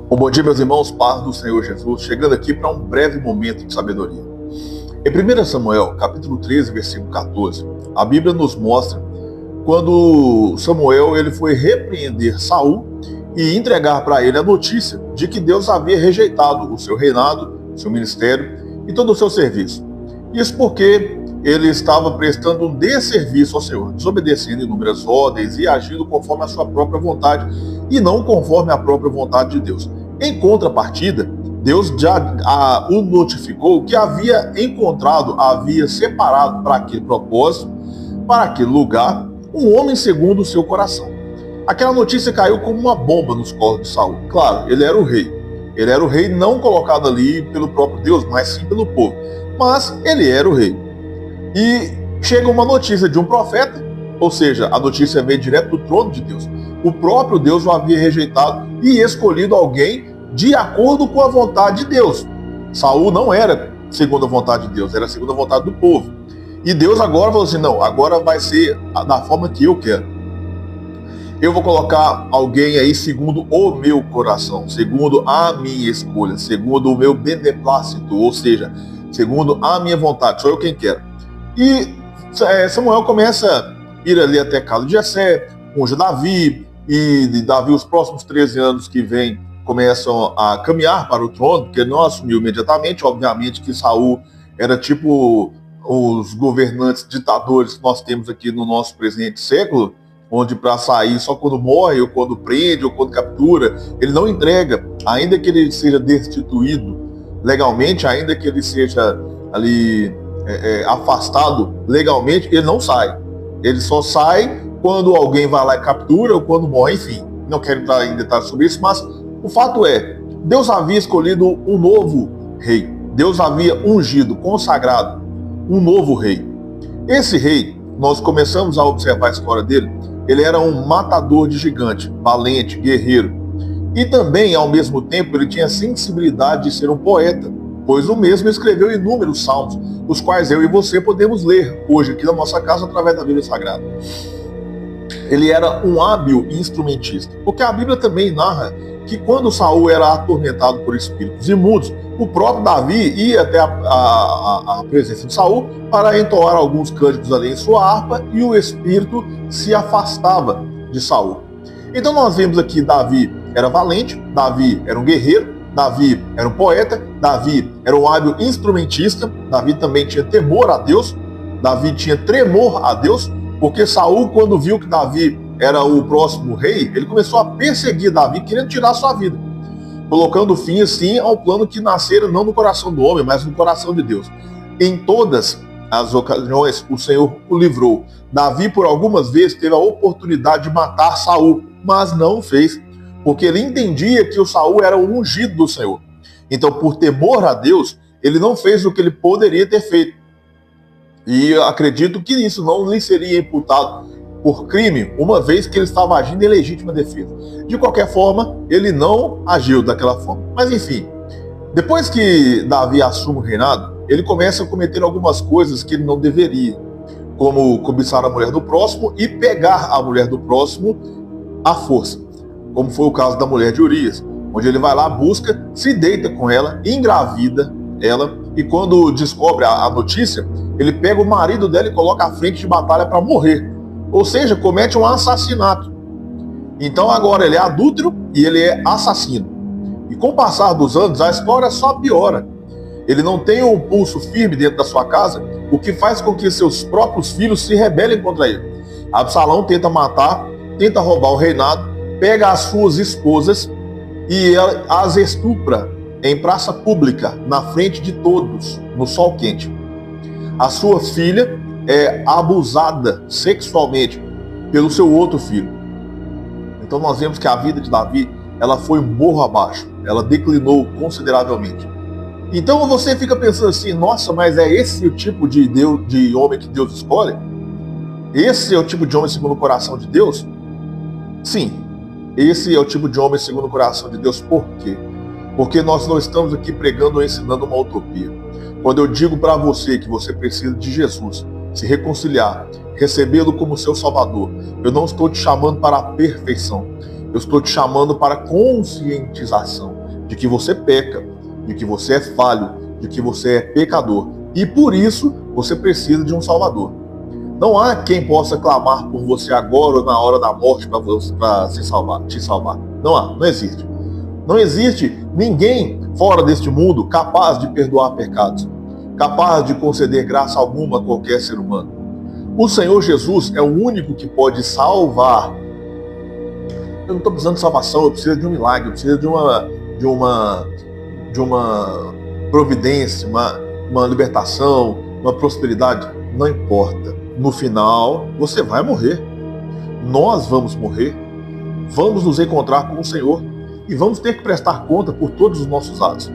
Bom dia, meus irmãos, paz do Senhor Jesus, chegando aqui para um breve momento de sabedoria. Em 1 Samuel, capítulo 13, versículo 14, a Bíblia nos mostra quando Samuel ele foi repreender Saul e entregar para ele a notícia de que Deus havia rejeitado o seu reinado, o seu ministério e todo o seu serviço. Isso porque ele estava prestando um desserviço ao Senhor, desobedecendo inúmeras ordens e agindo conforme a sua própria vontade e não conforme a própria vontade de Deus. Em contrapartida, Deus já o notificou que havia encontrado, havia separado para aquele propósito, para aquele lugar, um homem segundo o seu coração. Aquela notícia caiu como uma bomba nos corpos de Saul. Claro, ele era o rei. Ele era o rei não colocado ali pelo próprio Deus, mas sim pelo povo. Mas ele era o rei. E chega uma notícia de um profeta, ou seja, a notícia veio direto do trono de Deus. O próprio Deus o havia rejeitado e escolhido alguém de acordo com a vontade de Deus. Saul não era segundo a vontade de Deus, era segundo a vontade do povo. E Deus agora falou assim, não, agora vai ser da forma que eu quero. Eu vou colocar alguém aí segundo o meu coração, segundo a minha escolha, segundo o meu beneplácito, ou seja, segundo a minha vontade, sou eu quem quero. E Samuel começa a ir ali até a casa de Jessé, unge Davi, e de Davi os próximos 13 anos que vem começam a caminhar para o trono, porque ele não assumiu imediatamente, obviamente que Saul era tipo os governantes ditadores que nós temos aqui no nosso presente século, onde para sair só quando morre, ou quando prende, ou quando captura, ele não entrega, ainda que ele seja destituído legalmente, ainda que ele seja ali afastado legalmente, ele não sai. Ele só sai quando alguém vai lá e captura, ou quando morre, enfim. Não quero entrar em detalhes sobre isso, mas o fato é, Deus havia escolhido um novo rei. Deus havia ungido, consagrado um novo rei. Esse rei, nós começamos a observar a história dele, ele era um matador de gigante, valente, guerreiro. E também, ao mesmo tempo, ele tinha a sensibilidade de ser um poeta, pois o mesmo escreveu inúmeros salmos, os quais eu e você podemos ler hoje aqui na nossa casa através da Bíblia Sagrada. Ele era um hábil instrumentista, porque a Bíblia também narra que quando Saul era atormentado por espíritos imundos, o próprio Davi ia até a presença de Saul para entoar alguns cânticos ali em sua harpa e o espírito se afastava de Saul. Então nós vemos aqui Davi era valente, Davi era um guerreiro, Davi era um poeta, Davi era um hábil instrumentista, Davi também tinha temor a Deus, Davi tinha tremor a Deus, porque Saul, quando viu que Davi era o próximo rei, ele começou a perseguir Davi, querendo tirar sua vida, colocando fim, assim, ao plano que nascera não no coração do homem, mas no coração de Deus. Em todas as ocasiões, o Senhor o livrou. Davi, por algumas vezes, teve a oportunidade de matar Saul, mas não o fez, porque ele entendia que o Saul era o ungido do Senhor. Então, por temor a Deus, ele não fez o que ele poderia ter feito. E eu acredito que isso não lhe seria imputado por crime, uma vez que ele estava agindo em legítima defesa. De qualquer forma, ele não agiu daquela forma. Mas enfim, depois que Davi assume o reinado, ele começa a cometer algumas coisas que ele não deveria, como cobiçar a mulher do próximo e pegar a mulher do próximo à força, como foi o caso da mulher de Urias, onde ele vai lá, busca, se deita com ela, engravida ela, e quando descobre a notícia, ele pega o marido dela e coloca à frente de batalha para morrer. Ou seja, comete um assassinato. Então agora ele é adúltero e ele é assassino. E com o passar dos anos, a história só piora. Ele não tem um pulso firme dentro da sua casa, o que faz com que seus próprios filhos se rebelem contra ele. Absalão tenta matar, tenta roubar o reinado, pega as suas esposas e as estupra em praça pública, na frente de todos, no sol quente. A sua filha é abusada sexualmente pelo seu outro filho. Então nós vemos que a vida de Davi, ela foi morro abaixo, ela declinou consideravelmente. Então você fica pensando assim, nossa, mas é esse o tipo de homem que Deus escolhe? Esse é o tipo de homem segundo o coração de Deus? Sim, esse é o tipo de homem segundo o coração de Deus. Por quê? Porque nós não estamos aqui pregando ou ensinando uma utopia. Quando eu digo para você que você precisa de Jesus, se reconciliar, recebê-lo como seu Salvador, eu não estou te chamando para a perfeição, eu estou te chamando para a conscientização. de que você peca, de que você é falho, de que você é pecador. E por isso você precisa de um Salvador. Não há quem possa clamar por você agora ou na hora da morte para te salvar. Não há, não existe. Não existe ninguém fora deste mundo capaz de perdoar pecados, capaz de conceder graça alguma a qualquer ser humano. O Senhor Jesus é o único que pode salvar. Eu não estou precisando de salvação, eu preciso de um milagre, eu preciso de uma providência, uma libertação, uma prosperidade. Não importa. No final, você vai morrer. Nós vamos morrer. Vamos nos encontrar com o Senhor e vamos ter que prestar conta por todos os nossos atos.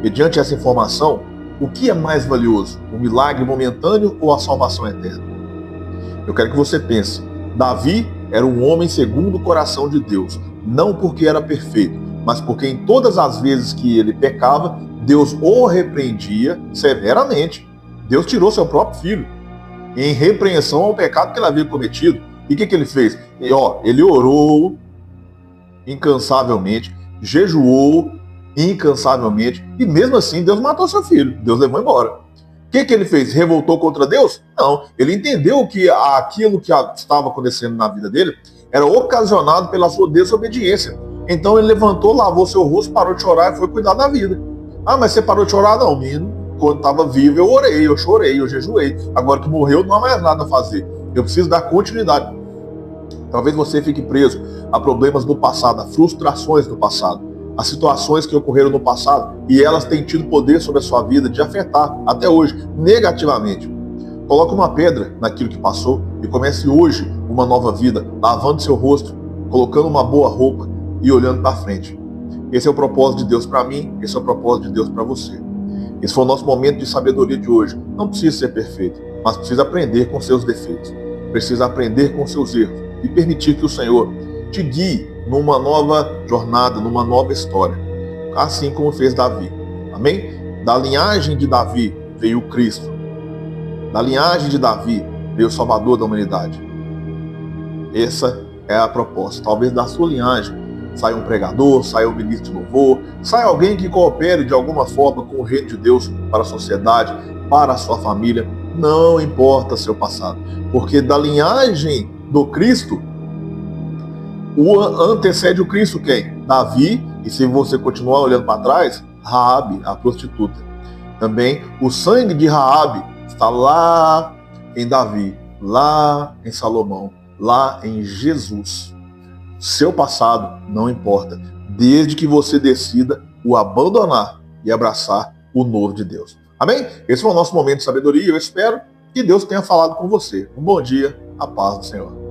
Mediante essa informação, o que é mais valioso? O milagre momentâneo ou a salvação eterna? Eu quero que você pense. Davi era um homem segundo o coração de Deus, não porque era perfeito, mas porque em todas as vezes que ele pecava, Deus o repreendia severamente. Deus tirou seu próprio filho em repreensão ao pecado que ele havia cometido. E o que ele fez? Ele orou incansavelmente, jejuou incansavelmente, e mesmo assim Deus matou seu filho, Deus levou embora. O que ele fez? Revoltou contra Deus? Não, ele entendeu que aquilo que estava acontecendo na vida dele era ocasionado pela sua desobediência. Então ele levantou, lavou seu rosto, parou de chorar e foi cuidar da vida. Ah, mas você parou de chorar? Não, menino. Quando estava vivo eu orei, eu chorei, eu jejuei. Agora que morreu não há mais nada a fazer. Eu preciso dar continuidade. Talvez você fique preso a problemas do passado, a frustrações do passado, as situações que ocorreram no passado e elas têm tido poder sobre a sua vida de afetar até hoje negativamente. Coloque uma pedra naquilo que passou e comece hoje uma nova vida, lavando seu rosto, colocando uma boa roupa e olhando para frente. Esse é o propósito de Deus para mim, esse é o propósito de Deus para você. Esse foi o nosso momento de sabedoria de hoje. Não precisa ser perfeito, mas precisa aprender com seus defeitos. Precisa aprender com seus erros e permitir que o Senhor te guie numa nova jornada, numa nova história, assim como fez Davi. Amém? Da linhagem de Davi veio o Cristo. Da linhagem de Davi veio o Salvador da humanidade. Essa é a proposta. Talvez da sua linhagem saia um pregador, saia um ministro de louvor, saia alguém que coopere de alguma forma com o reino de Deus para a sociedade, para a sua família. Não importa seu passado, porque da linhagem do Cristo, antecede o Cristo quem? Davi, e se você continuar olhando para trás, Raabe, a prostituta. Também o sangue de Raabe está lá em Davi, lá em Salomão, lá em Jesus. Seu passado não importa, desde que você decida o abandonar e abraçar o novo de Deus. Amém? Esse foi o nosso momento de sabedoria. Eu espero que Deus tenha falado com você. Um bom dia, a paz do Senhor.